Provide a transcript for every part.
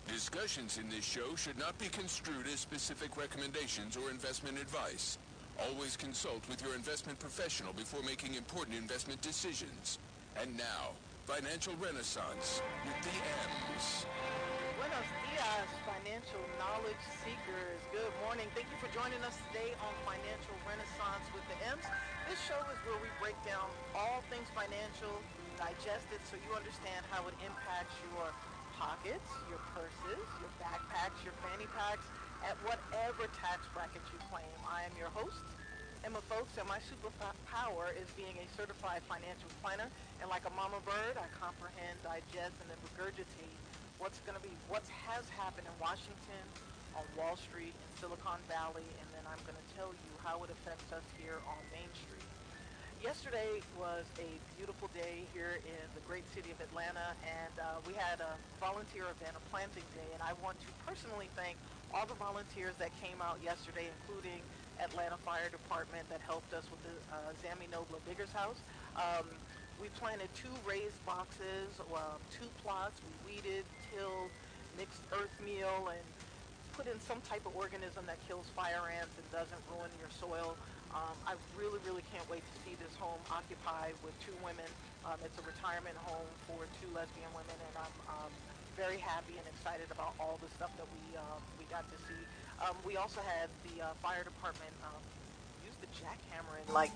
Discussions in this show should not be construed as specific recommendations or investment advice. Always consult with your investment professional before making important investment decisions. And now, Financial Renaissance with the M's. Buenos dias, financial knowledge seekers. Good morning. Thank you for joining us today on Financial Renaissance with the M's. This show is where we break down all things financial, digest it so you understand how it impacts your pockets, your purses, your backpacks, your fanny packs, at whatever tax bracket you claim. I am your host, Emma Foulkes, and my superpower is being a certified financial planner. And like a mama bird, I comprehend, digest, and then regurgitate what has happened in Washington, on Wall Street, in Silicon Valley, and then I'm going to tell you how it affects us here on Main Street. Yesterday was a beautiful day here in the great city of Atlanta, and we had a volunteer event, a planting day, and I want to personally thank all the volunteers that came out yesterday, including Atlanta Fire Department that helped us with the Zammy Nobla Biggers House. We planted 2 raised boxes, 2 plots. We weeded, tilled, mixed earth meal, and put in some type of organism that kills fire ants and doesn't ruin your soil. I really can't wait to see this home occupied with 2 women. It's a retirement home for 2 lesbian women, and I'm very happy and excited about all the stuff that we got to see. We also had the fire department use the jackhammer and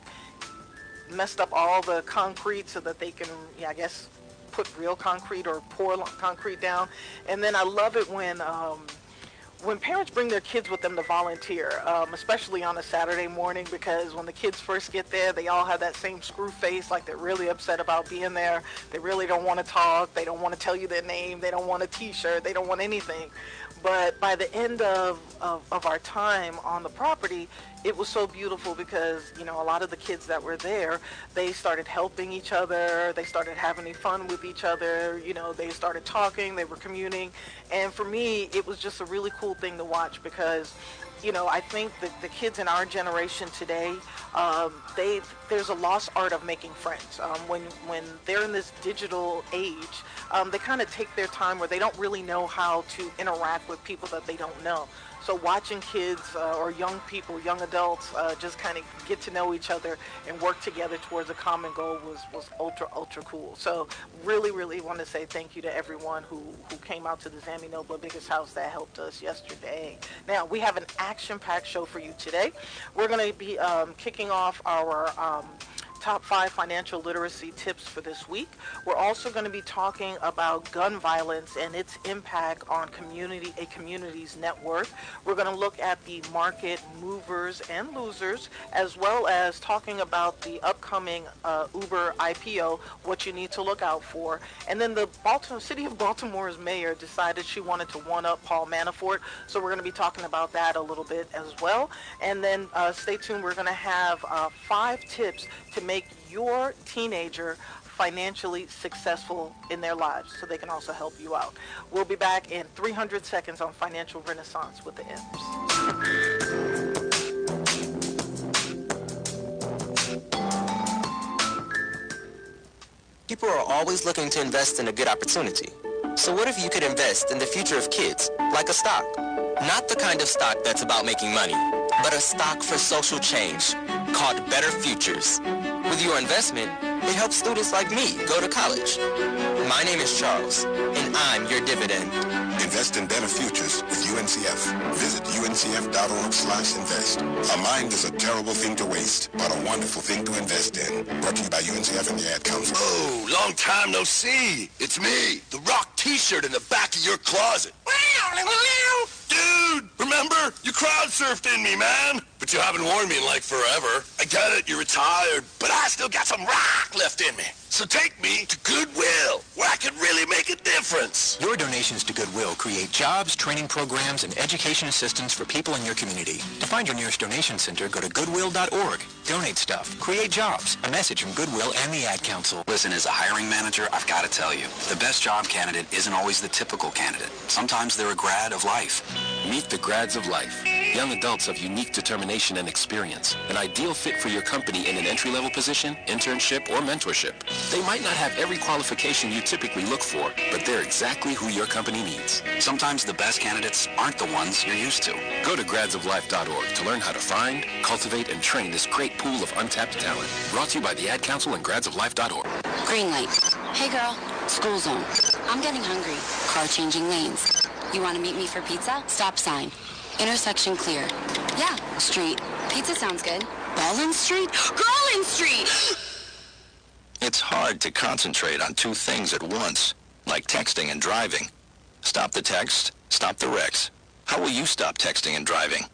messed up all the concrete so that they can, I guess, put real concrete or pour concrete down. And then I love it when parents bring their kids with them to volunteer, especially on a Saturday morning, because when the kids first get there, they all have that same screw face, like they're really upset about being there. They really don't want to talk. They don't want to tell you their name. They don't want a t-shirt. They don't want anything. But by the end of our time on the property, it was so beautiful because, a lot of the kids that were there, they started helping each other. They started having fun with each other. They started talking. They were communing. And for me, it was just a really cool thing to watch because, I think that the kids in our generation today, there's a lost art of making friends. When they're in this digital age, they kind of take their time where they don't really know how to interact with people that they don't know. So watching kids or young people, young adults, just kind of get to know each other and work together towards a common goal was ultra cool. So really want to say thank you to everyone who came out to the Zammy Nobla Biggest House that helped us yesterday. Now, we have an action-packed show for you today. We're going to be kicking off our top 5 financial literacy tips for this week. We're also going to be talking about gun violence and its impact on a community's net worth. We're going to look at the market movers and losers, as well as talking about the upcoming Uber IPO, what you need to look out for. And then the city of Baltimore's mayor decided she wanted to one-up Paul Manafort, so we're going to be talking about that a little bit as well. And then stay tuned. We're going to have 5 tips to make your teenager financially successful in their lives so they can also help you out. We'll be back in 300 seconds on Financial Renaissance with the M's. People are always looking to invest in a good opportunity. So what if you could invest in the future of kids, like a stock? Not the kind of stock that's about making money, but a stock for social change called Better Futures. With your investment, it helps students like me go to college. My name is Charles, and I'm your dividend. Invest in better futures with UNCF. Visit uncf.org/invest. A mind is a terrible thing to waste, but a wonderful thing to invest in. Brought to you by UNCF and the Ad Council. Oh, long time no see. It's me, the rock t-shirt in the back of your closet. Dude, remember? You crowd surfed in me, man. But you haven't worn me in like forever. I get it, you're retired, but I still got some rock left in me. So take me to Goodwill, where I can really make a difference. Your donations to Goodwill create jobs, training programs, and education assistance for people in your community. To find your nearest donation center, go to goodwill.org. Donate stuff. Create jobs. A message from Goodwill and the Ad Council. Listen, as a hiring manager, I've got to tell you, the best job candidate isn't always the typical candidate. Sometimes they're a grad of life. Meet the grads of life. Young adults of unique determination and experience. An ideal fit for your company in an entry-level position, internship, or mentorship. They might not have every qualification you typically look for, but they're exactly who your company needs. Sometimes the best candidates aren't the ones you're used to. Go to gradsoflife.org to learn how to find, cultivate, and train this great pool of untapped talent. Brought to you by the Ad Council and gradsoflife.org. Green light. Hey girl, school zone. I'm getting hungry. Car changing lanes. You want to meet me for pizza? Stop sign. Intersection clear. Yeah, street. Pizza sounds good. Ballin Street? Garland Street! It's hard to concentrate on two things at once, like texting and driving. Stop the text, stop the wrecks. How will you stop texting and driving?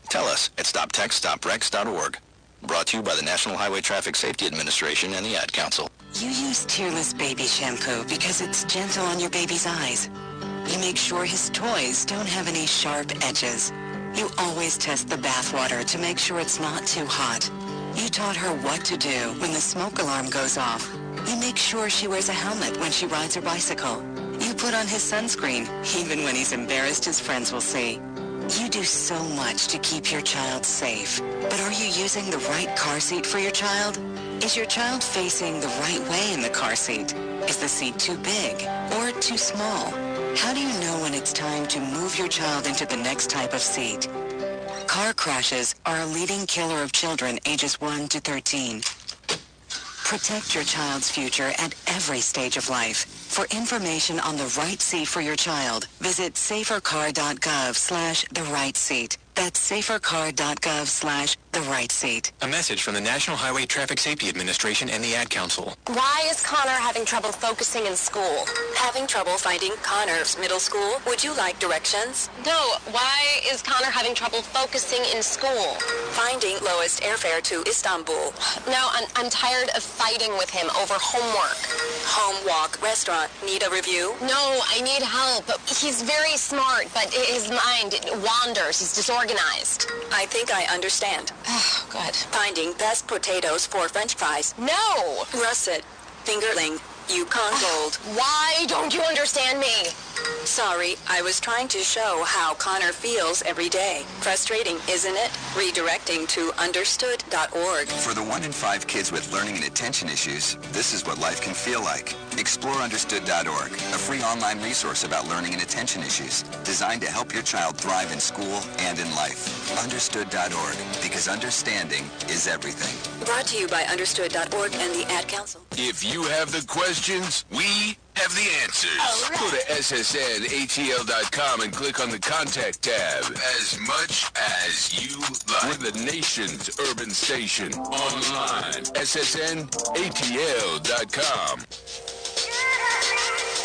Tell us at stoptextstoprex.org. Brought to you by the National Highway Traffic Safety Administration and the Ad Council. You use Tearless Baby Shampoo because it's gentle on your baby's eyes. You make sure his toys don't have any sharp edges. You always test the bathwater to make sure it's not too hot. You taught her what to do when the smoke alarm goes off. You make sure she wears a helmet when she rides her bicycle. You put on his sunscreen, even when he's embarrassed his friends will see. You do so much to keep your child safe. But are you using the right car seat for your child? Is your child facing the right way in the car seat? Is the seat too big or too small? How do you know when it's time to move your child into the next type of seat? Car crashes are a leading killer of children ages 1 to 13. Protect your child's future at every stage of life. For information on the right seat for your child, visit safercar.gov/the-right-seat. That's safercar.gov/the-right-seat. A message from the National Highway Traffic Safety Administration and the Ad Council. Why is Connor having trouble focusing in school? Having trouble finding Connor's middle school? Would you like directions? No, why is Connor having trouble focusing in school? Finding lowest airfare to Istanbul. No, I'm tired of fighting with him over homework. Home walk restaurant. Need a review? No, I need help. He's very smart, but his mind wanders. He's disorganized. I think I understand. Oh, good. Finding best potatoes for French fries. No! Russet. Fingerling. Yukon Gold. Why don't you understand me? Sorry, I was trying to show how Connor feels every day. Frustrating, isn't it? Redirecting to understood.org. For the 1 in 5 kids with learning and attention issues, this is what life can feel like. Explore understood.org, a free online resource about learning and attention issues, designed to help your child thrive in school and in life. Understood.org, because understanding is everything. Brought to you by understood.org and the Ad Council. If you have the questions, we have the answers. Right. Go to ssnatl.com and click on the Contact tab. As much as you like. We're the nation's urban station. Online. ssnatl.com.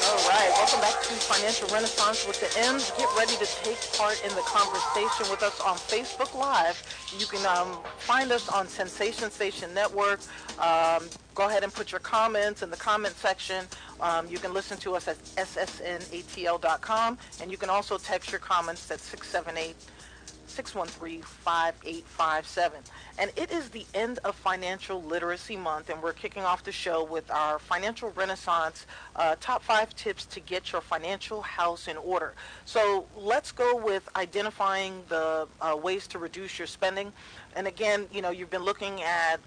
All right, welcome back to Financial Renaissance with the M's. Get ready to take part in the conversation with us on Facebook Live. You can find us on Sensation Station Network. Go ahead and put your comments in the comment section. You can listen to us at ssnatl.com, and you can also text your comments at 678-613-5857. And it is the end of Financial Literacy Month, and we're kicking off the show with our Financial Renaissance top 5 tips to get your financial house in order. So let's go with identifying the ways to reduce your spending. And again, you know, you've been looking at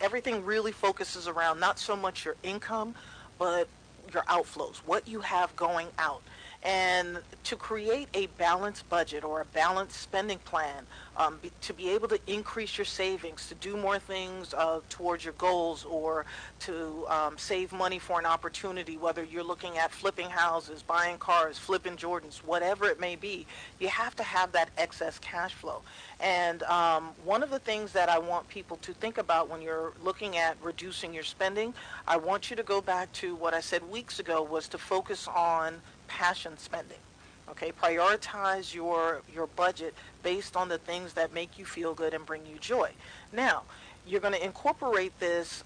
everything really focuses around not so much your income, but your outflows, what you have going out. And to create a balanced budget or a balanced spending plan, to be able to increase your savings, to do more things towards your goals, or to save money for an opportunity, whether you're looking at flipping houses, buying cars, flipping Jordans, whatever it may be, you have to have that excess cash flow. And one of the things that I want people to think about when you're looking at reducing your spending, I want you to go back to what I said weeks ago, was to focus on passion spending. Okay, prioritize your budget based on the things that make you feel good and bring you joy. Now, you're going to incorporate this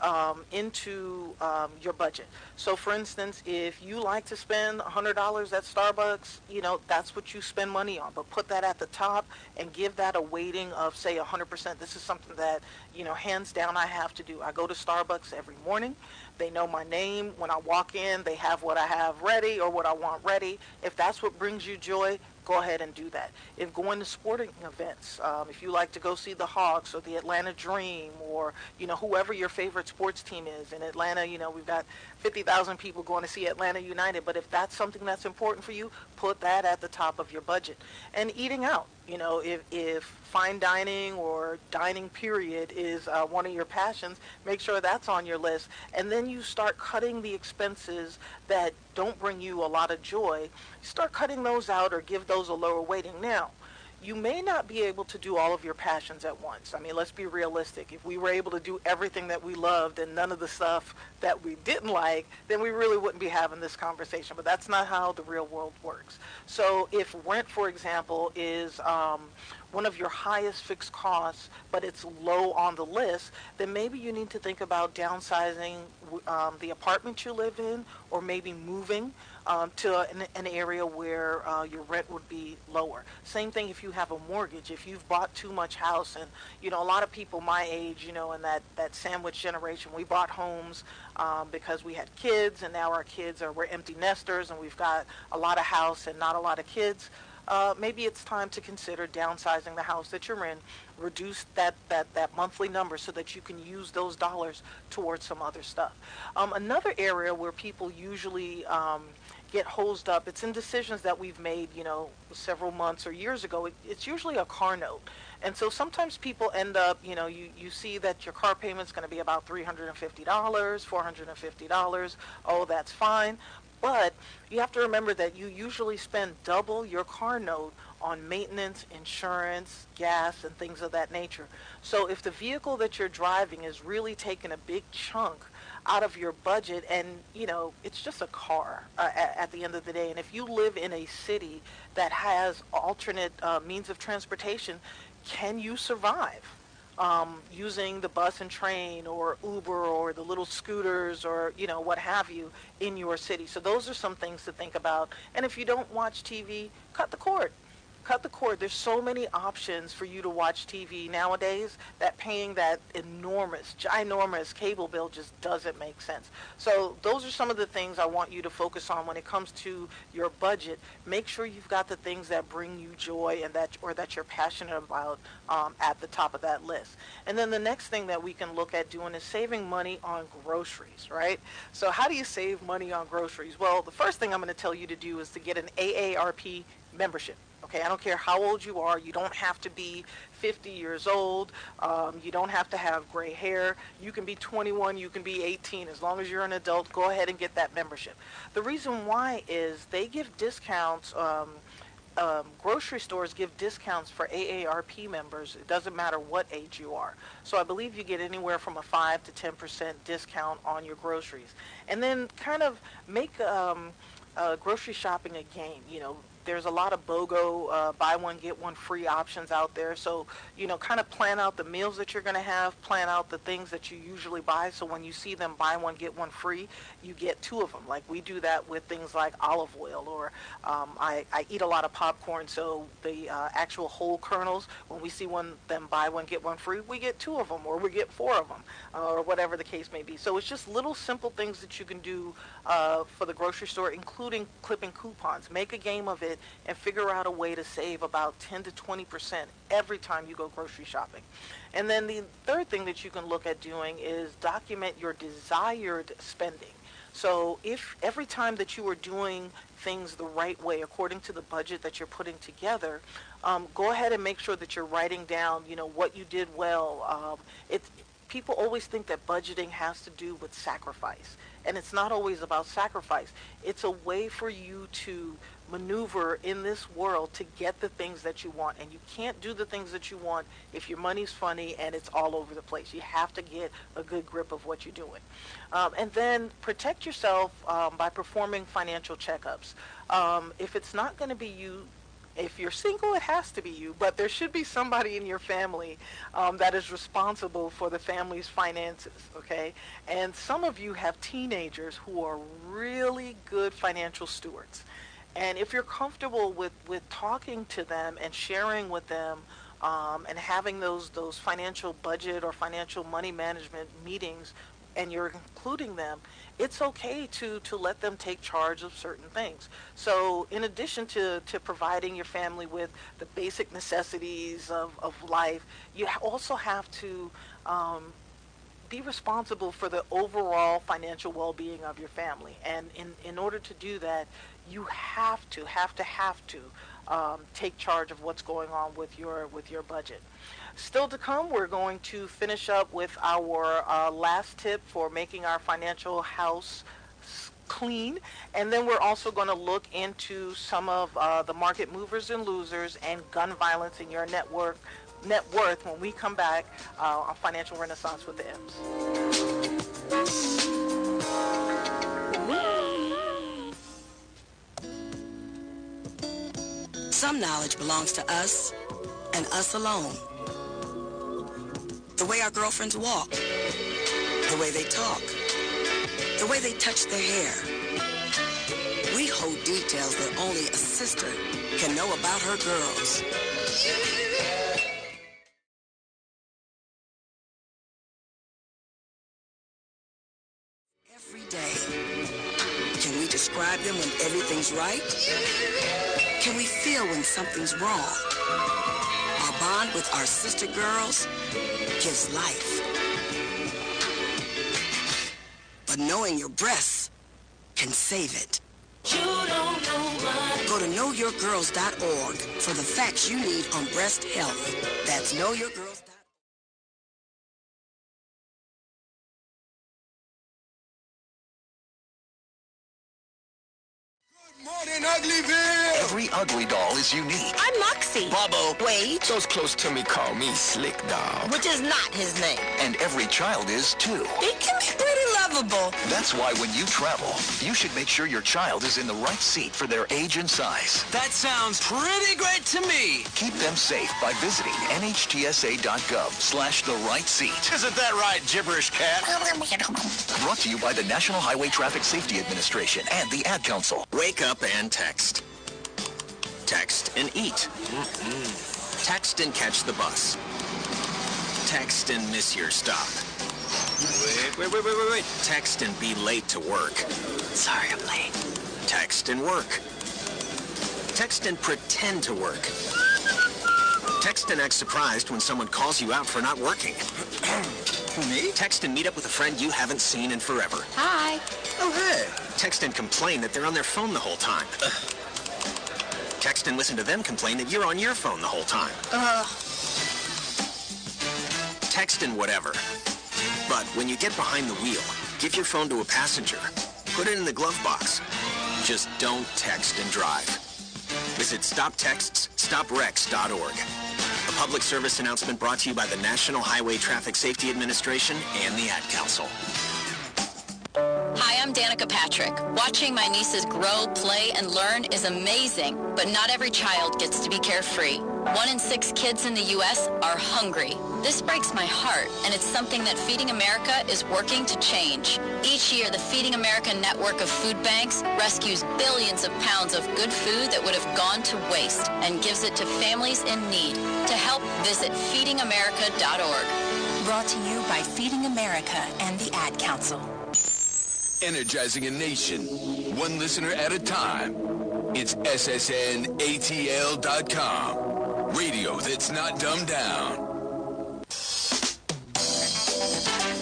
into your budget. So for instance, if you like to spend $100 at Starbucks, that's what you spend money on, but put that at the top and give that a weighting of, say, 100%. This is something that, hands down I have to do. I go to Starbucks every morning. They know my name. When I walk in, they have what I have ready or what I want ready. If that's what brings you joy, go ahead and do that. If going to sporting events, if you like to go see the Hawks or the Atlanta Dream or, whoever your favorite sports team is. In Atlanta, we've got 50,000 people going to see Atlanta United. But if that's something that's important for you, put that at the top of your budget. And eating out, if fine dining or dining period is one of your passions, make sure that's on your list. And then you start cutting the expenses that don't bring you a lot of joy. Start cutting those out or give those a lower weighting. Now, you may not be able to do all of your passions at once. I mean, let's be realistic. If we were able to do everything that we loved and none of the stuff that we didn't like, then we really wouldn't be having this conversation. But that's not how the real world works. So if rent, for example, is one of your highest fixed costs, but it's low on the list, then maybe you need to think about downsizing the apartment you live in, or maybe moving to an area where your rent would be lower. Same thing if you have a mortgage. If you've bought too much house, and a lot of people my age, in that sandwich generation, we bought homes because we had kids, and now our kids we're empty nesters, and we've got a lot of house and not a lot of kids. Maybe it's time to consider downsizing the house that you're in, reduce that monthly number so that you can use those dollars towards some other stuff. Another area where people usually get hosed up, it's in decisions that we've made, several months or years ago. It's usually a car note. And so sometimes people end up, you see that your car payment's going to be about $350, $450. Oh, that's fine. But you have to remember that you usually spend double your car note on maintenance, insurance, gas, and things of that nature. So if the vehicle that you're driving is really taking a big chunk out of your budget, and it's just a car at the end of the day, and if you live in a city that has alternate means of transportation, can you survive using the bus and train or Uber or the little scooters or what have you in your city? So those are some things to think about. And if you don't watch TV, cut the cord. Cut the cord. There's so many options for you to watch TV nowadays that paying that enormous, ginormous cable bill just doesn't make sense. So those are some of the things I want you to focus on when it comes to your budget. Make sure you've got the things that bring you joy and that you're passionate about at the top of that list. And then the next thing that we can look at doing is saving money on groceries, right? So how do you save money on groceries? Well, the first thing I'm going to tell you to do is to get an AARP membership. Okay, I don't care how old you are. You don't have to be 50 years old. You don't have to have gray hair. You can be 21. You can be 18. As long as you're an adult, go ahead and get that membership. The reason why is they give discounts. Grocery stores give discounts for AARP members. It doesn't matter what age you are. So I believe you get anywhere from a 5 to 10% discount on your groceries. And then kind of make grocery shopping a game. There's a lot of BOGO, buy one, get one free options out there. So, kind of plan out the meals that you're going to have, plan out the things that you usually buy. So when you see them buy one, get one free, you get two of them. Like we do that with things like olive oil, or I eat a lot of popcorn. So the actual whole kernels, when we see them buy one, get one free, we get two of them, or we get four of them, or whatever the case may be. So it's just little simple things that you can do for the grocery store, including clipping coupons. Make a game of it and figure out a way to save about 10 to 20% every time you go grocery shopping. And then the third thing that you can look at doing is document your desired spending. So if every time that you are doing things the right way according to the budget that you're putting together, go ahead and make sure that you're writing down, what you did well. People always think that budgeting has to do with sacrifice, and it's not always about sacrifice. It's a way for you to maneuver in this world to get the things that you want, and you can't do the things that you want if your money's funny and it's all over the place. You have to get a good grip of what you're doing. And then protect yourself by performing financial checkups. If it's not going to be you If you're single, it has to be you, but there should be somebody in your family that is responsible for the family's finances, okay? And some of you have teenagers who are really good financial stewards. And if you're comfortable with talking to them and sharing with them and having those financial budget or financial money management meetings, and you're including them, it's okay to let them take charge of certain things. So in addition to providing your family with the basic necessities of life, you also have to be responsible for the overall financial well-being of your family. And in order to do that, you have to take charge of what's going on with your budget. Still to come, we're going to finish up with our last tip for making our financial house clean, and then we're also going to look into some of the market movers and losers and gun violence in your net worth when we come back on Financial Renaissance with the M's. Some knowledge belongs to us and us alone. The way our girlfriends walk, the way they talk, the way they touch their hair. We hold details that only a sister can know about her girls. Every day. Can we describe them when everything's right? Can we feel when something's wrong? Our bond with our sister girls gives life. But knowing your breasts can save it. You don't know what. Go to knowyourgirls.org for the facts you need on breast health. That's knowyourgirls.org. Morning, Uglyville! Every ugly doll is unique. I'm Moxie. Bobo. Wade. Those close to me call me Slick Doll. Which is not his name. And every child is, too. He can be pretty lovable. That's why when you travel, you should make sure your child is in the right seat for their age and size. That sounds pretty great to me. Keep them safe by visiting nhtsa.gov/the right seat. Isn't that right, gibberish cat? Brought to you by the National Highway Traffic Safety Administration and the Ad Council. Wake up and text. Text and eat. Text and catch the bus. Text and miss your stop. Wait. Text and be late to work. Sorry, I'm late. Text and work. Text and pretend to work. Text and act surprised when someone calls you out for not working. Me? Text and meet up with a friend you haven't seen in forever. Hi. Oh, hey. Text and complain that they're on their phone the whole time. Text and listen to them complain that you're on your phone the whole time. Text and whatever. But when you get behind the wheel, give your phone to a passenger. Put it in the glove box. Just don't text and drive. Visit StopTextsStopWrecks.org. A public service announcement brought to you by the National Highway Traffic Safety Administration and the Ad Council. Hi, I'm Danica Patrick. Watching my nieces grow, play, and learn is amazing, but not every child gets to be carefree. 1 in 6 kids in the U.S. are hungry. This breaks my heart, and it's something that Feeding America is working to change. Each year, the Feeding America network of food banks rescues billions of pounds of good food that would have gone to waste and gives it to families in need. To help, visit feedingamerica.org. Brought to you by Feeding America and the Ad Council. Energizing a nation, one listener at a time. It's SSNATL.com. Radio that's not dumbed down.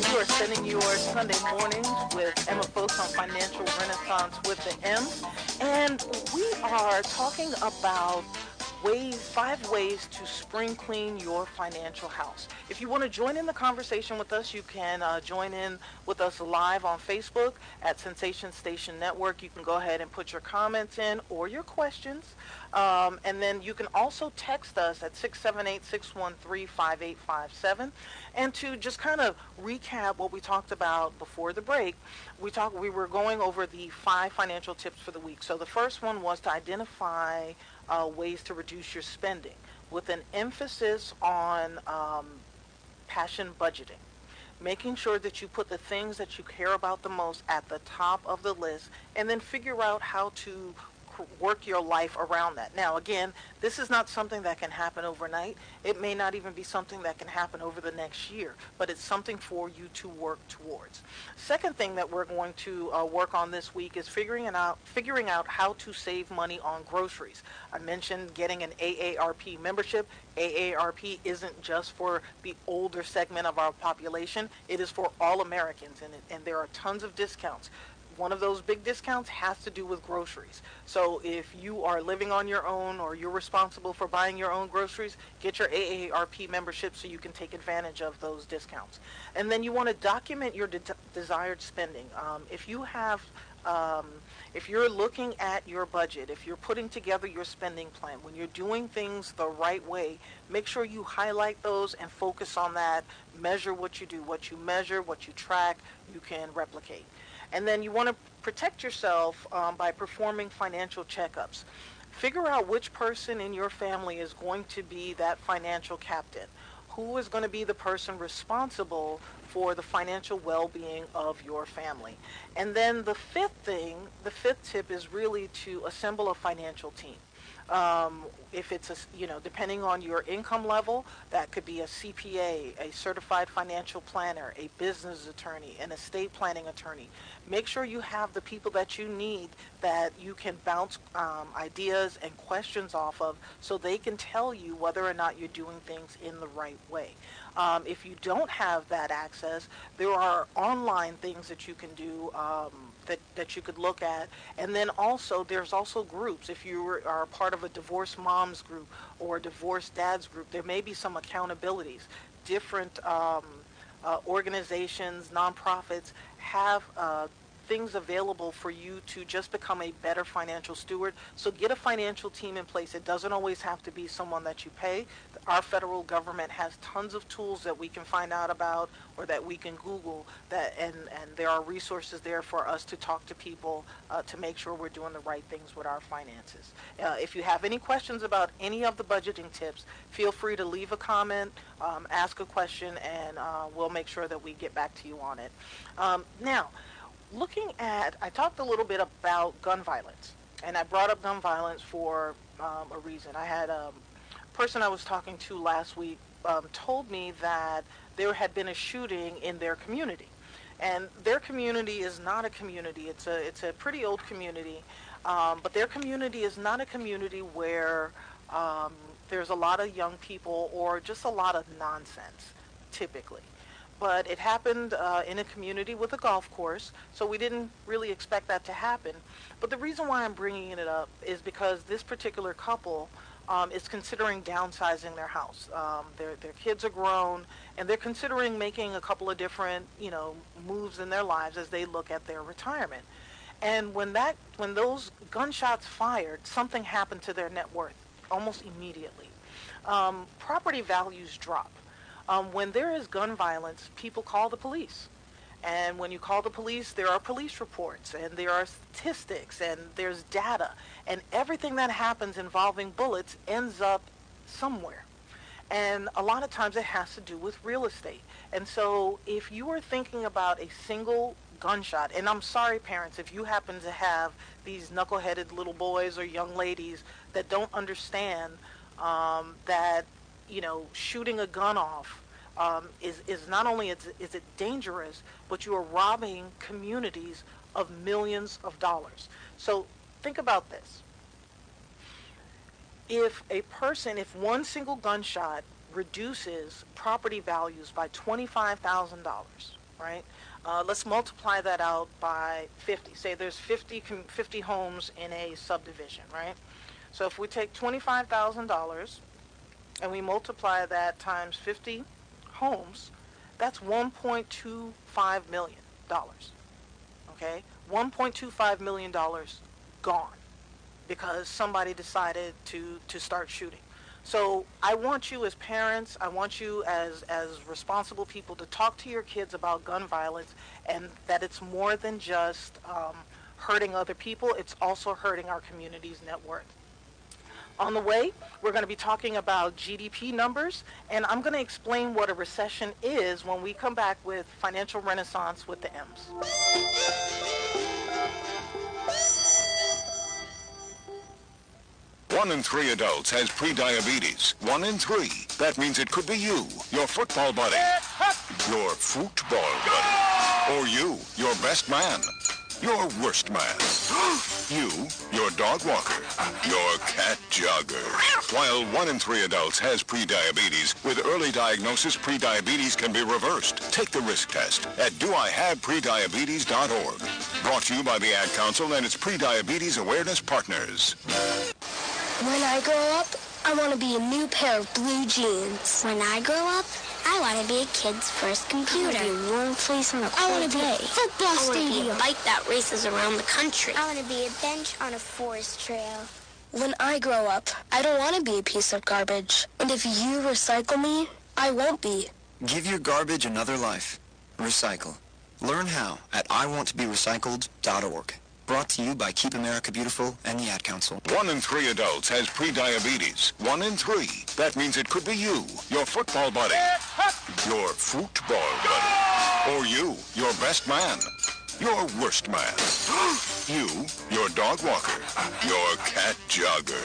You are spending your Sunday mornings with Emma Foulkes on Financial Renaissance with the M's. And we are talking about 5 ways to spring clean your financial house. If you want to join in the conversation with us, you can join in with us live on Facebook at Sensation Station Network. You can go ahead and put your comments in or your questions. And then you can also text us at 678-613-5857. And to just kind of recap what we talked about before the break, we were going over the 5 financial tips for the week. So the first one was to identify ways to reduce your spending, with an emphasis on passion budgeting. Making sure that you put the things that you care about the most at the top of the list, and then figure out how to work your life around that. Now, again, this is not something that can happen overnight. It may not even be something that can happen over the next year, but it's something for you to work towards. Second thing that we're going to work on this week is figuring out how to save money on groceries. I mentioned getting an AARP membership. AARP isn't just for the older segment of our population. It is for all Americans, and there are tons of discounts. One of those big discounts has to do with groceries. So if you are living on your own or you're responsible for buying your own groceries, get your AARP membership so you can take advantage of those discounts. And then you want to document your desired spending. If you're looking at your budget, if you're putting together your spending plan, when you're doing things the right way, make sure you highlight those and focus on that. Measure what you do. What you measure, what you track, you can replicate. And then you want to protect yourself by performing financial checkups. Figure out which person in your family is going to be that financial captain. Who is going to be the person responsible for the financial well-being of your family? And then the fifth tip is really to assemble a financial team. If it's depending on your income level, that could be a CPA, a certified financial planner, a business attorney, an estate planning attorney. Make sure you have the people that you need that you can bounce ideas and questions off of, so they can tell you whether or not you're doing things in the right way. If you don't have that access, there are online things that you can do that you could look at. And then also, there's also groups. If you are part of a divorced moms group or a divorced dads group, there may be some accountabilities. Different organizations, nonprofits have things available for you to just become a better financial steward. So get a financial team in place. It doesn't always have to be someone that you pay. Our federal government has tons of tools that we can find out about, or that we can Google, and there are resources there for us to talk to people to make sure we're doing the right things with our finances. If you have any questions about any of the budgeting tips, feel free to leave a comment, ask a question, and we'll make sure that we get back to you on it. Now, I talked a little bit about gun violence, and I brought up gun violence for a reason. I had a person I was talking to last week told me that there had been a shooting in their community, and their community is not a community. It's a pretty old community, but their community is not a community where there's a lot of young people or just a lot of nonsense, typically. But it happened in a community with a golf course, so we didn't really expect that to happen. But the reason why I'm bringing it up is because this particular couple is considering downsizing their house. Their kids are grown, and they're considering making a couple of different, moves in their lives as they look at their retirement. And when those gunshots fired, something happened to their net worth almost immediately. Property values drop. When there is gun violence, people call the police. And when you call the police, there are police reports, and there are statistics, and there's data. And everything that happens involving bullets ends up somewhere. And a lot of times it has to do with real estate. And so if you are thinking about a single gunshot, and I'm sorry, parents, if you happen to have these knuckle-headed little boys or young ladies that don't understand that shooting a gun off is not only is it dangerous, but you are robbing communities of millions of dollars. So think about this. If one single gunshot reduces property values by $25,000, right? Let's multiply that out by 50. Say there's 50 homes in a subdivision, right? So if we take $25,000 and we multiply that times 50 homes, that's $1.25 million. Okay? $1.25 million gone because somebody decided to start shooting. So I want you as parents, I want you as responsible people to talk to your kids about gun violence, and that it's more than just hurting other people, it's also hurting our community's net worth. On the way, we're going to be talking about GDP numbers, and I'm going to explain what a recession is when we come back with Financial Renaissance with the M's. 1 in 3 adults has prediabetes. 1 in 3. That means it could be you, your football buddy, your football buddy, or you, your best man, your worst man, you, your dog walker, your cat jogger. While 1 in 3 adults has prediabetes, with early diagnosis, prediabetes can be reversed. Take the risk test at doihaveprediabetes.org. Brought to you by the Ad Council and its Prediabetes Awareness Partners. When I grow up, I want to be a new pair of blue jeans. When I grow up, I want to be a kid's first computer. I want to be a warm place on a cold day. Football stadium. I want to be a bike that races around the country. I want to be a bench on a forest trail. When I grow up, I don't want to be a piece of garbage. And if you recycle me, I won't be. Give your garbage another life. Recycle. Learn how at iwanttoberecycled.org. Brought to you by Keep America Beautiful and the Ad Council. 1 in 3 adults has prediabetes. 1 in 3. That means it could be you, your football buddy, your football buddy, or you, your best man, your worst man, you, your dog walker, your cat jogger.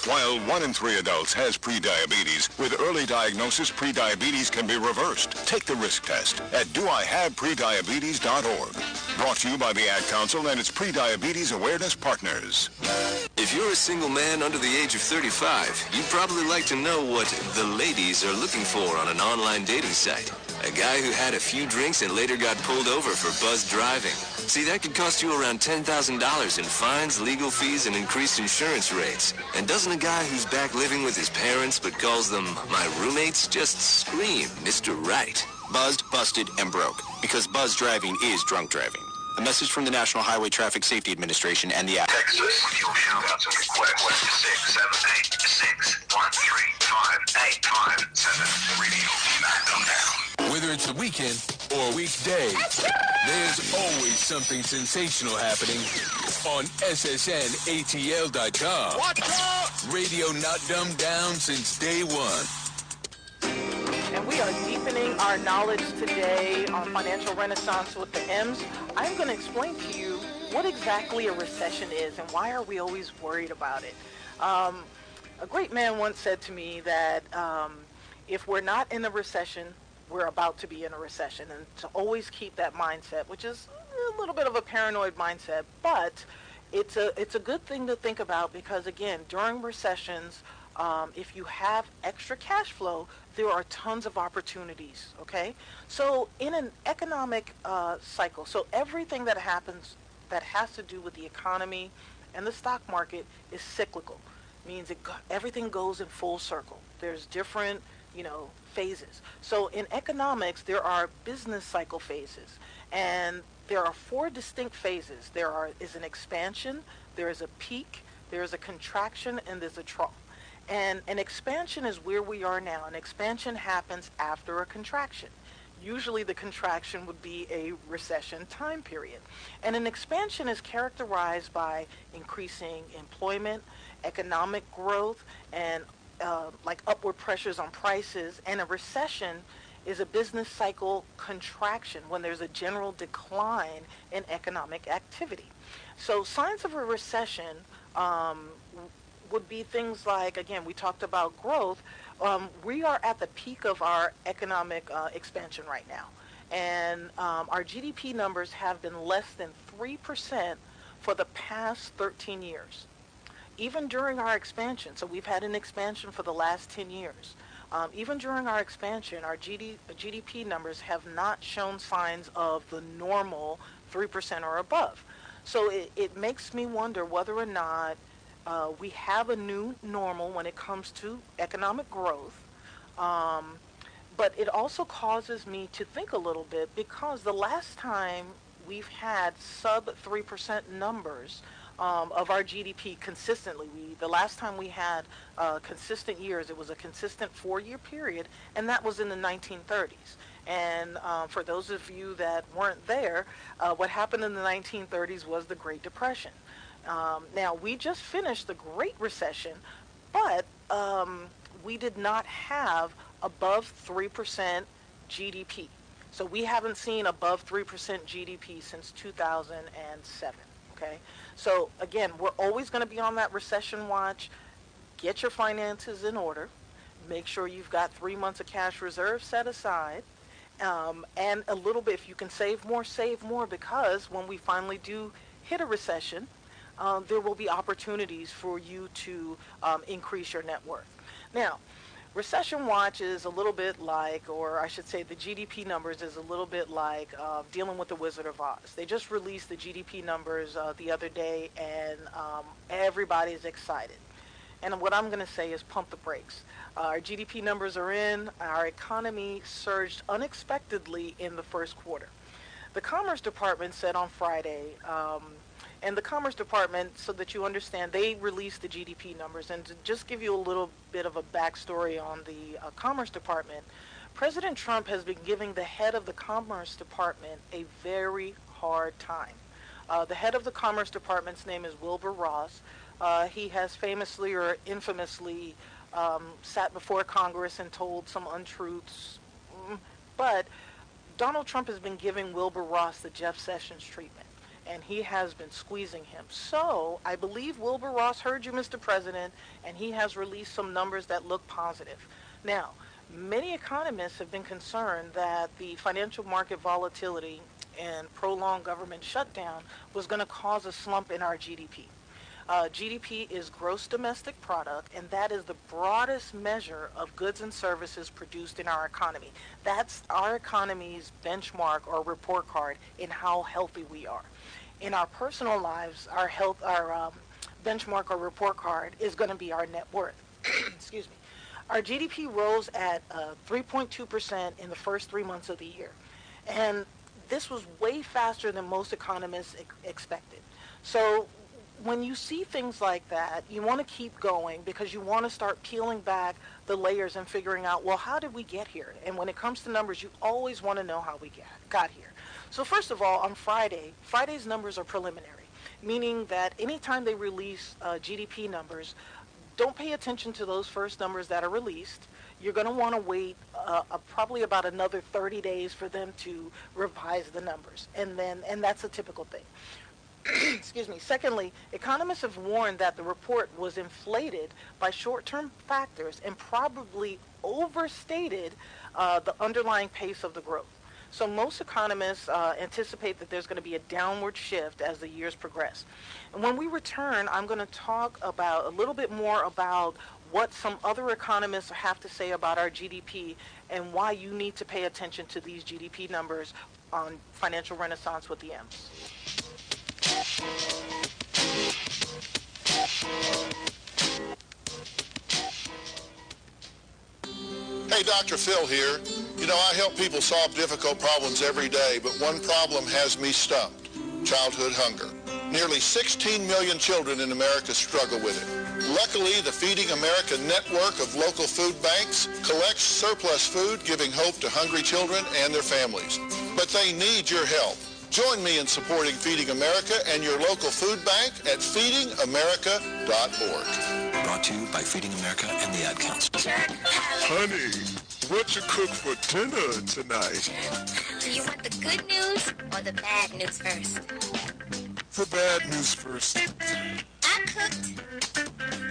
While 1 in 3 adults has prediabetes, with early diagnosis, prediabetes can be reversed. Take the risk test at doihaveprediabetes.org. Brought to you by the Ad Council and its Prediabetes Awareness Partners. If you're a single man under the age of 35, you'd probably like to know what the ladies are looking for on an online dating site. A guy who had a few drinks and later got pulled over for buzzed driving. See, that could cost you around $10,000 in fines, legal fees, and increased insurance rates. And doesn't a guy who's back living with his parents but calls them my roommates just scream Mr. Right? Buzzed, busted, and broke. Because buzz driving is drunk driving. A message from the National Highway Traffic Safety Administration and the Ad. Texas, fuel shoutouts and requests. 678-613-585-7. Radio, smack them down. Whether it's a weekend or a weekday, there's always something sensational happening on SSNATL.com. Watch out! Radio not dumbed down since day one. And we are deepening our knowledge today on Financial Renaissance with the M's. I'm going to explain to you what exactly a recession is and why are we always worried about it. A great man once said to me that if we're not in a recession, we're about to be in a recession, and to always keep that mindset, which is a little bit of a paranoid mindset, but it's a good thing to think about because, again, during recessions, if you have extra cash flow, there are tons of opportunities, okay? So in an economic cycle, so everything that happens that has to do with the economy and the stock market is cyclical. Means everything goes in full circle. There's different, phases. So in economics, there are business cycle phases, and there are 4 distinct phases. There is an expansion, there is a peak, there is a contraction, and there's a trough. And an expansion is where we are now. An expansion happens after a contraction. Usually the contraction would be a recession time period. And an expansion is characterized by increasing employment, economic growth, and like upward pressures on prices. And a recession is a business cycle contraction when there's a general decline in economic activity. So signs of a recession would be things like, again, we talked about growth. We are at the peak of our economic expansion right now. And our GDP numbers have been less than 3% for the past 13 years. Even during our expansion, so we've had an expansion for the last 10 years. Even during our expansion, our GDP numbers have not shown signs of the normal 3% or above. So it makes me wonder whether or not we have a new normal when it comes to economic growth. But it also causes me to think a little bit because the last time we've had sub 3% numbers of our GDP consistently. The last time we had consistent years, it was a consistent 4-year period, and that was in the 1930s. And for those of you that weren't there, what happened in the 1930s was the Great Depression. Now, we just finished the Great Recession, But we did not have above 3% GDP. So we haven't seen above 3% GDP since 2007, okay? So again, we're always going to be on that recession watch. Get your finances in order. Make sure you've got 3 months of cash reserve set aside. And a little bit, if you can save more, because when we finally do hit a recession, there will be opportunities for you to increase your net worth. Now, recession watch is a little bit like, or I should say the GDP numbers is a little bit like dealing with the Wizard of Oz. They just released the GDP numbers the other day, and everybody's excited. And what I'm going to say is pump the brakes. Our GDP numbers are in. Our economy surged unexpectedly in the first quarter. The Commerce Department said on Friday, and the Commerce Department, so that you understand, they released the GDP numbers. And to just give you a little bit of a backstory on the Commerce Department, President Trump has been giving the head of the Commerce Department a very hard time. The head of the Commerce Department's name is Wilbur Ross. He has famously or infamously sat before Congress and told some untruths. But Donald Trump has been giving Wilbur Ross the Jeff Sessions treatment, and he has been squeezing him. So I believe Wilbur Ross heard you, Mr. President, and he has released some numbers that look positive. Now, many economists have been concerned that the financial market volatility and prolonged government shutdown was going to cause a slump in our GDP. GDP is gross domestic product, and that is the broadest measure of goods and services produced in our economy. That's our economy's benchmark or report card in how healthy we are. In our personal lives, our benchmark or report card is going to be our net worth. Excuse me. Our GDP rose at 3.2% in the first 3 months of the year, and this was way faster than most economists expected. So when you see things like that, you want to keep going because you want to start peeling back the layers and figuring out, well, how did we get here? And when it comes to numbers, you always want to know how we got here. So first of all, on Friday's numbers are preliminary, meaning that anytime they release GDP numbers, don't pay attention to those first numbers that are released. You're going to want to wait probably about another 30 days for them to revise the numbers, and that's a typical thing. Excuse me. Secondly, economists have warned that the report was inflated by short-term factors and probably overstated the underlying pace of the growth. So most economists anticipate that there's going to be a downward shift as the years progress. And when we return, I'm going to talk about a little bit more about what some other economists have to say about our GDP and why you need to pay attention to these GDP numbers on Financial Renaissance with the M's. Hey, Dr. Phil here. You know, I help people solve difficult problems every day, but one problem has me stumped: childhood hunger. Nearly 16 million children in America struggle with it. Luckily, the Feeding America network of local food banks collects surplus food, giving hope to hungry children and their families. But they need your help. Join me in supporting Feeding America and your local food bank at feedingamerica.org. Brought to you by Feeding America and the Ad Council. Honey, what you cook for dinner tonight? Do you want the good news or the bad news first? The bad news first. I cooked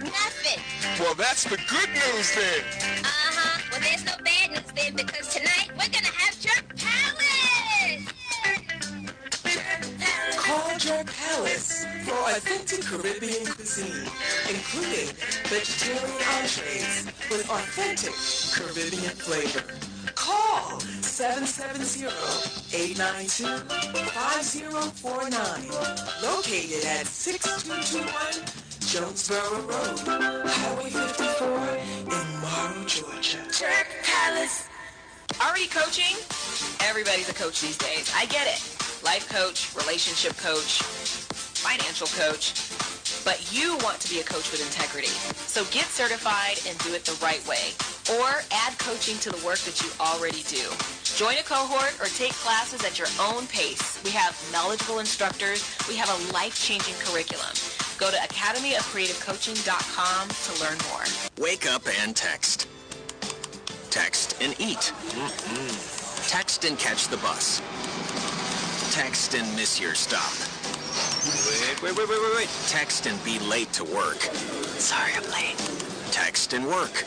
nothing. Well, that's the good news then. Uh-huh. Well, there's no bad news then, because tonight we're going to have Jerk Palace. Call Jerk Palace for authentic Caribbean cuisine, including vegetarian entrees with authentic Caribbean flavor. Call 770-892-5049. Located at 6221 Jonesboro Road, Highway 54 in Morrow, Georgia. Jerk Palace. Already coaching? Everybody's a coach these days. I get it. Life coach, relationship coach, financial coach. But you want to be a coach with integrity. So get certified and do it the right way. Or add coaching to the work that you already do. Join a cohort or take classes at your own pace. We have knowledgeable instructors. We have a life-changing curriculum. Go to academyofcreativecoaching.com to learn more. Wake up and text. Text and eat. Text and catch the bus. Text and miss your stop. Wait. Text and be late to work. Sorry, I'm late. Text and work.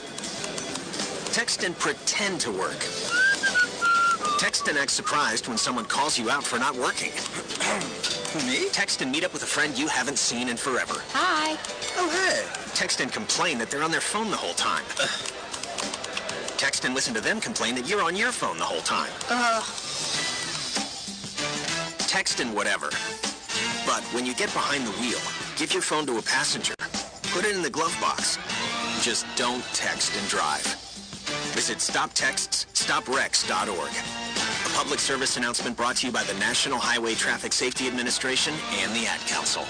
Text and pretend to work. Text and act surprised when someone calls you out for not working. Me? Text and meet up with a friend you haven't seen in forever. Hi. Oh, hey. Text and complain that they're on their phone the whole time. Text and listen to them complain that you're on your phone the whole time. Text and whatever. But when you get behind the wheel, give your phone to a passenger. Put it in the glove box. Just don't text and drive. Visit StopTextsStopWrecks.org. A public service announcement brought to you by the National Highway Traffic Safety Administration and the Ad Council.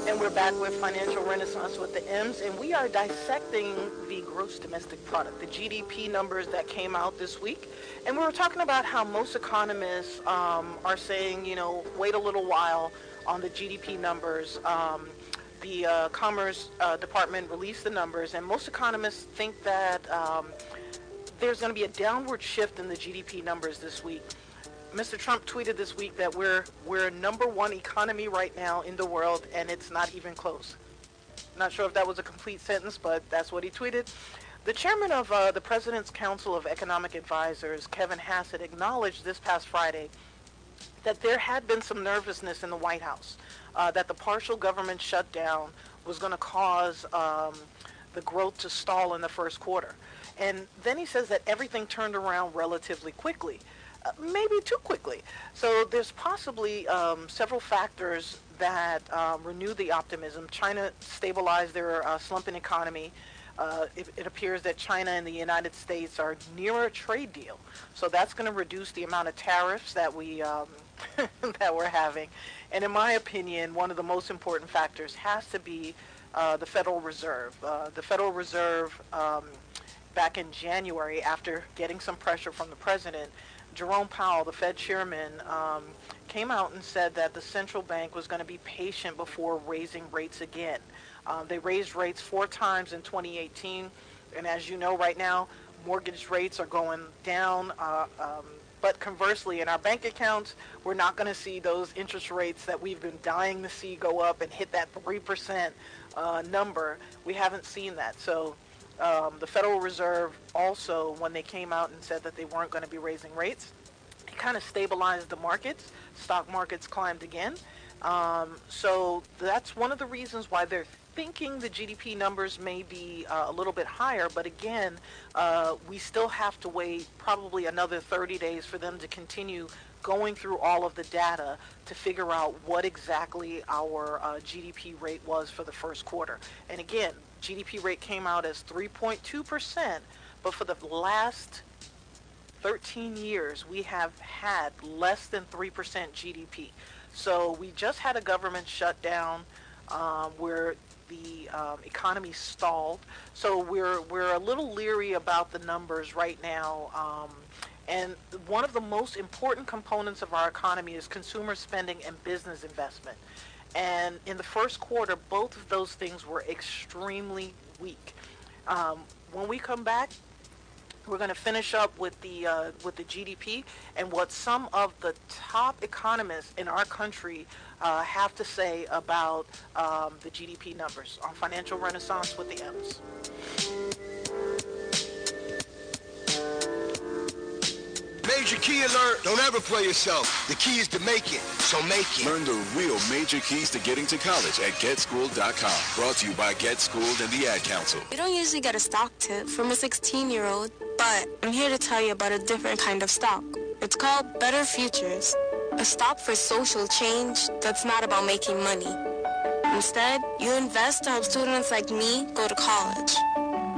And we're back with Financial Renaissance with the M's, and we are dissecting the gross domestic product, the GDP numbers that came out this week. And we were talking about how most economists are saying, wait a little while on the GDP numbers. The Commerce Department released the numbers, and most economists think that there's going to be a downward shift in the GDP numbers this week. Mr. Trump tweeted this week that we're number one economy right now in the world, and it's not even close. Not sure if that was a complete sentence, but that's what he tweeted. The chairman of the President's Council of Economic Advisors, Kevin Hassett, acknowledged this past Friday that there had been some nervousness in the White House, that the partial government shutdown was going to cause the growth to stall in the first quarter. And then he says that everything turned around relatively quickly. Maybe too quickly. So there's possibly several factors that renew the optimism. China stabilized their slumping economy. It appears that China and the United States are near a trade deal. So that's going to reduce the amount of tariffs that we that we're having. And in my opinion, one of the most important factors has to be the Federal Reserve. The Federal Reserve, back in January, after getting some pressure from the president, Jerome Powell, the Fed chairman, came out and said that the central bank was going to be patient before raising rates again. They raised rates 4 times in 2018, and as you know right now, mortgage rates are going down. But conversely, in our bank accounts, we're not going to see those interest rates that we've been dying to see go up and hit that 3% number. We haven't seen that. So the Federal Reserve also, when they came out and said that they weren't going to be raising rates, it kind of stabilized the markets. Stock markets climbed again. So that's one of the reasons why they're thinking the GDP numbers may be a little bit higher. But again, we still have to wait probably another 30 days for them to continue going through all of the data to figure out what exactly our GDP rate was for the first quarter. And again, GDP rate came out as 3.2%, but for the last 13 years, we have had less than 3% GDP. So we just had a government shutdown where the economy stalled. So we're a little leery about the numbers right now. And one of the most important components of our economy is consumer spending and business investment. And in the first quarter, both of those things were extremely weak. When we come back, we're going to finish up with the GDP and what some of the top economists in our country have to say about the GDP numbers on Financial Renaissance with the M's. Major key alert. Don't ever play yourself. The key is to make it, so make it. Learn the real major keys to getting to college at GetSchooled.com. Brought to you by Get Schooled and the Ad Council. You don't usually get a stock tip from a 16-year-old, but I'm here to tell you about a different kind of stock. It's called Better Futures, a stock for social change that's not about making money. Instead, you invest to help students like me go to college.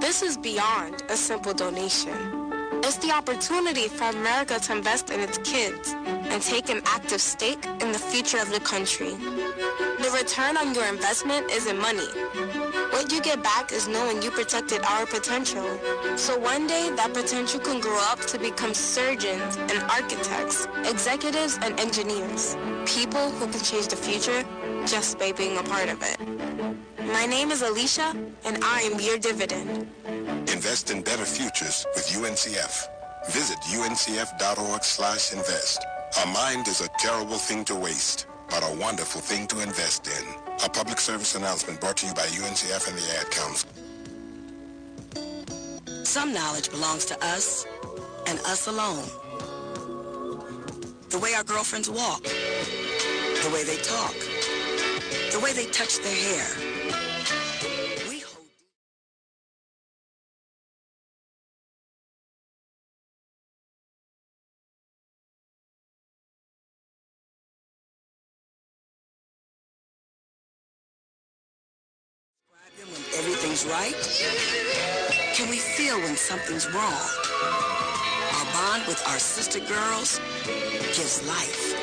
This is beyond a simple donation. It's the opportunity for America to invest in its kids and take an active stake in the future of the country. The return on your investment isn't money. What you get back is knowing you protected our potential. So one day, that potential can grow up to become surgeons and architects, executives and engineers. People who can change the future just by being a part of it. My name is Alicia, and I am your dividend. Invest in better futures with UNCF. Visit uncf.org/invest. A mind is a terrible thing to waste, but a wonderful thing to invest in. A public service announcement brought to you by UNCF and the Ad Council. Some knowledge belongs to us and us alone. The way our girlfriends walk, the way they talk, the way they touch their hair. When everything's right? Can we feel when something's wrong? Our bond with our sister girls gives life.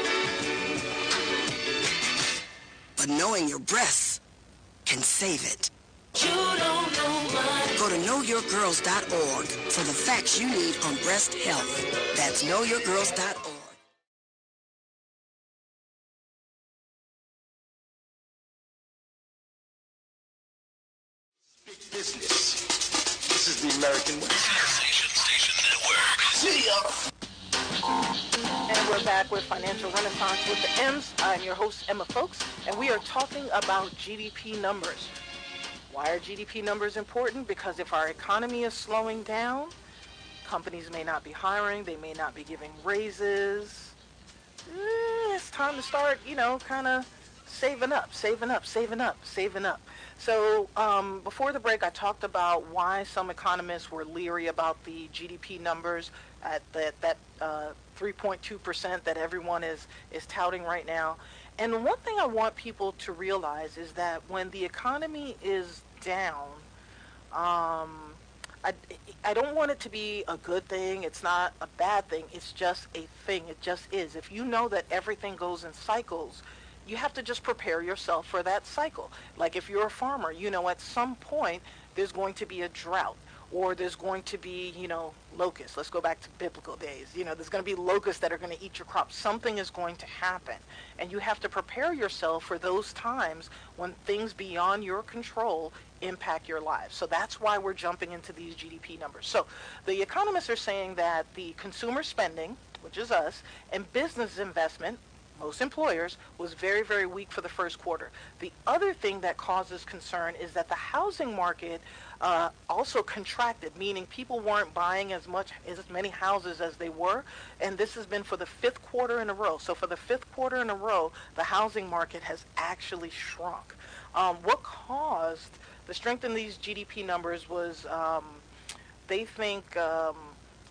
But knowing your breasts can save it. You don't know what. Go to knowyourgirls.org for the facts you need on breast health. That's knowyourgirls.org. Business. This is the American way. Station Network. See ya. And we're back with Financial Renaissance with the M's. I'm your host, Emma Foulkes, and we are talking about GDP numbers. Why are GDP numbers important? Because if our economy is slowing down, companies may not be hiring, they may not be giving raises. It's time to start, kind of saving up. So before the break, I talked about why some economists were leery about the GDP numbers at that 3.2% that everyone is touting right now. And one thing I want people to realize is that when the economy is down, I don't want it to be a good thing. It's not a bad thing. It's just a thing. It just is. If you know that everything goes in cycles, you have to just prepare yourself for that cycle. Like if you're a farmer, at some point there's going to be a drought, or there's going to be, locusts. Let's go back to biblical days. There's going to be locusts that are going to eat your crops. Something is going to happen. And you have to prepare yourself for those times when things beyond your control impact your lives. So that's why we're jumping into these GDP numbers. So the economists are saying that the consumer spending, which is us, and business investment, most employers, was very, very weak for the first quarter. The other thing that causes concern is that the housing market also contracted, meaning people weren't buying as many houses as they were, and this has been for the 5th quarter in a row. So for the 5th quarter in a row, the housing market has actually shrunk. What caused the strength in these GDP numbers was they think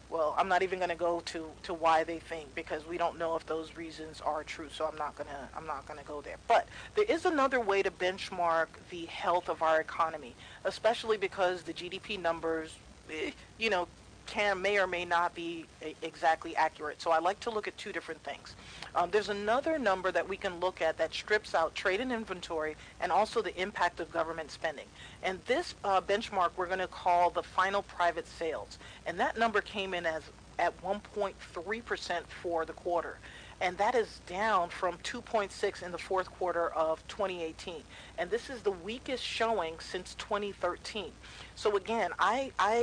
well, I'm not even going to go to why they think, because we don't know if those reasons are true. So I'm not gonna go there. But there is another way to benchmark the health of our economy, especially because the GDP numbers, may or may not be exactly accurate. So I like to look at two different things. There's another number that we can look at that strips out trade and inventory and also the impact of government spending. And this benchmark we're going to call the final private sales. And that number came in at 1.3% for the quarter. And that is down from 2.6 in the 4th quarter of 2018. And this is the weakest showing since 2013. So again,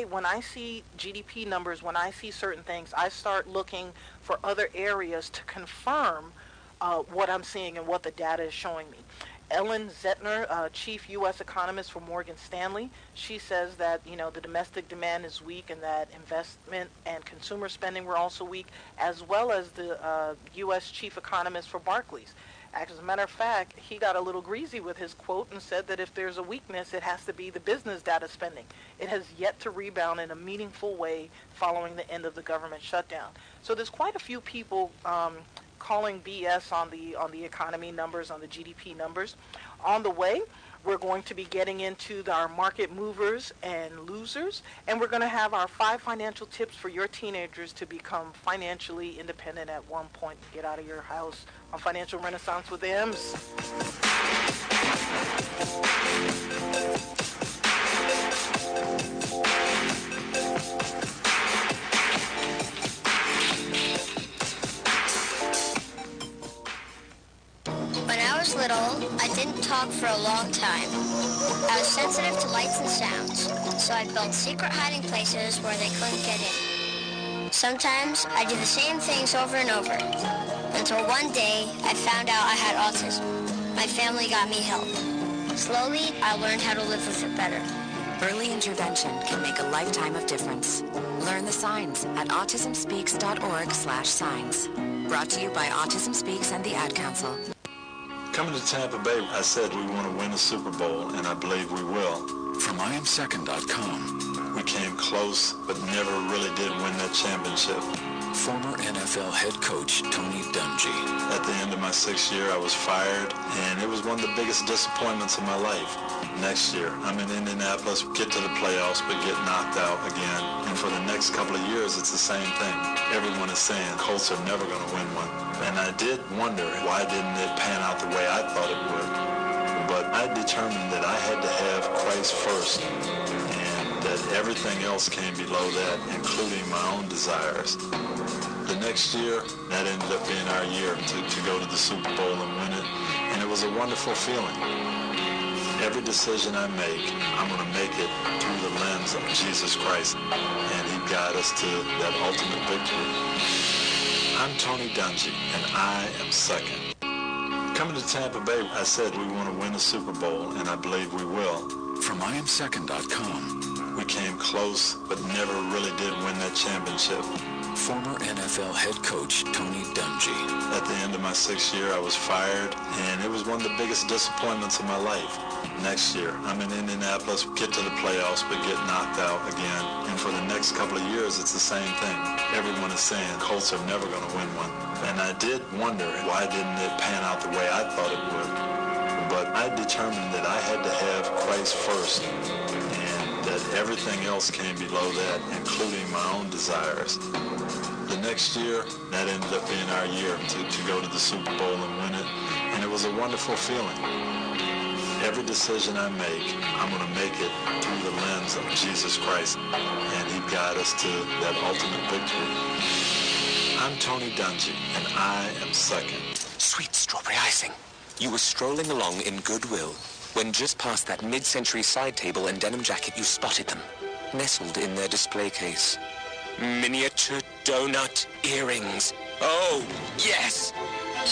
when I see GDP numbers, when I see certain things, I start looking for other areas to confirm what I'm seeing and what the data is showing me. Ellen Zettner, chief U.S. economist for Morgan Stanley, she says that, the domestic demand is weak and that investment and consumer spending were also weak, as well as the U.S. chief economist for Barclays. As a matter of fact, he got a little greasy with his quote and said that if there's a weakness, it has to be the business data spending. It has yet to rebound in a meaningful way following the end of the government shutdown. So there's quite a few people calling BS on the economy numbers, on the GDP numbers. On the way, we're going to be getting into our market movers and losers, and we're going to have our 5 financial tips for your teenagers to become financially independent at one point. Get out of your house on Financial Renaissance with the M's. talk for a long time. I was sensitive to lights and sounds, so I built secret hiding places where they couldn't get in. Sometimes I do the same things over and over, until one day I found out I had autism. My family got me help. Slowly, I learned how to live with it better. Early intervention can make a lifetime of difference. Learn the signs at autismspeaks.org/signs. Brought to you by Autism Speaks and the Ad Council. Coming to Tampa Bay, I said we want to win a Super Bowl, and I believe we will. From IamSecond.com. We came close, but never really did win that championship. Former NFL head coach Tony Dungy. At the end of my 6th year, I was fired, and it was one of the biggest disappointments of my life. Next year, I'm in Indianapolis, get to the playoffs, but get knocked out again. And for the next couple of years, it's the same thing. Everyone is saying Colts are never going to win one. And I did wonder, why didn't it pan out the way I thought it would? But I determined that I had to have Christ first, and that everything else came below that, including my own desires. The next year, that ended up being our year to go to the Super Bowl and win it. And it was a wonderful feeling. Every decision I make, I'm going to make it through the lens of Jesus Christ, and He guides us to that ultimate victory. I'm Tony Dungy, and I am second. Coming to Tampa Bay, I said we want to win a Super Bowl, and I believe we will. From IamSecond.com. We came close, but never really did win that championship. Former NFL head coach Tony Dungy. At the end of my 6th year, I was fired, and it was one of the biggest disappointments of my life. Next year, I'm in Indianapolis, get to the playoffs, but get knocked out again. And for the next couple of years, it's the same thing. Everyone is saying Colts are never going to win one. And I did wonder, why didn't it pan out the way I thought it would? But I determined that I had to have Christ first, and that everything else came below that, including my own desires. The next year, that ended up being our year to go to the Super Bowl and win it. And it was a wonderful feeling. Every decision I make, I'm going to make it through the lens of Jesus Christ, and He guides us to that ultimate victory. I'm Tony Dungy, and I am second. Sweet strawberry icing. You were strolling along in Goodwill when just past that mid-century side table and denim jacket you spotted them, nestled in their display case. Miniature donut earrings. Oh, yes!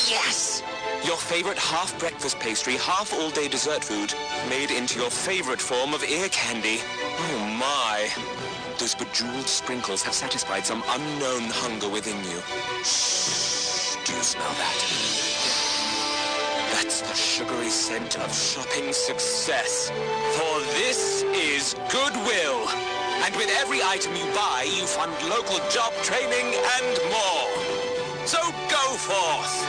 Yes! Your favorite half-breakfast pastry, half-all-day dessert food, made into your favorite form of ear candy. Oh, my. Those bejeweled sprinkles have satisfied some unknown hunger within you. Shh. Do you smell that? That's the sugary scent of shopping success. For this is Goodwill. And with every item you buy, you fund local job training and more. So go forth.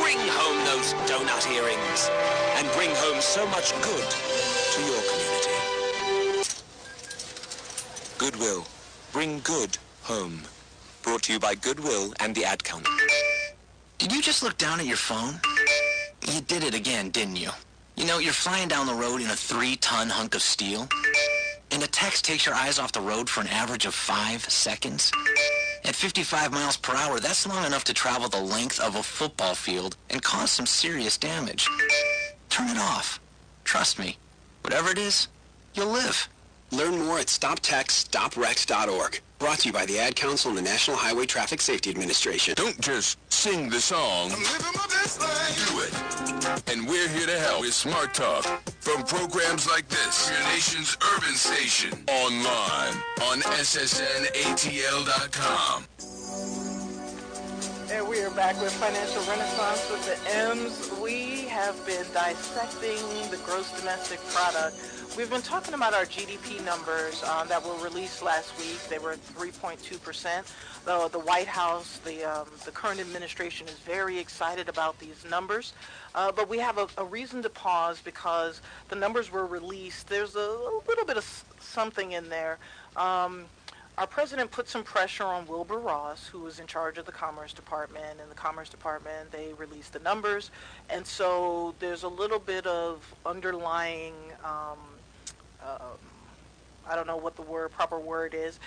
Bring home those donut earrings. And bring home so much good to your community. Goodwill. Bring good home. Brought to you by Goodwill and the Ad Council. Did you just look down at your phone? You did it again, didn't you? You know, you're flying down the road in a 3-ton hunk of steel, and a text takes your eyes off the road for an average of 5 seconds. At 55 miles per hour, that's long enough to travel the length of a football field and cause some serious damage. Turn it off. Trust me. Whatever it is, you'll live. Learn more at stoptextsstopwrecks.org. Brought to you by the Ad Council and the National Highway Traffic Safety Administration. Don't just sing the song. I'm living my best life. Do it. And we're here to help with Smart Talk. From programs like this, your nation's urban station. Online on SSNATL.com. And we are back with Financial Renaissance with the M's. We have been dissecting the gross domestic product. We've been talking about our GDP numbers that were released last week. They were at 3.2%. The White House, the current administration is very excited about these numbers. But we have a reason to pause because the numbers were released. There's a little bit of something in there. Our president put some pressure on Wilbur Ross, who was in charge of the Commerce Department. And the Commerce Department, they released the numbers. And so there's a little bit of underlying, I don't know what the proper word is,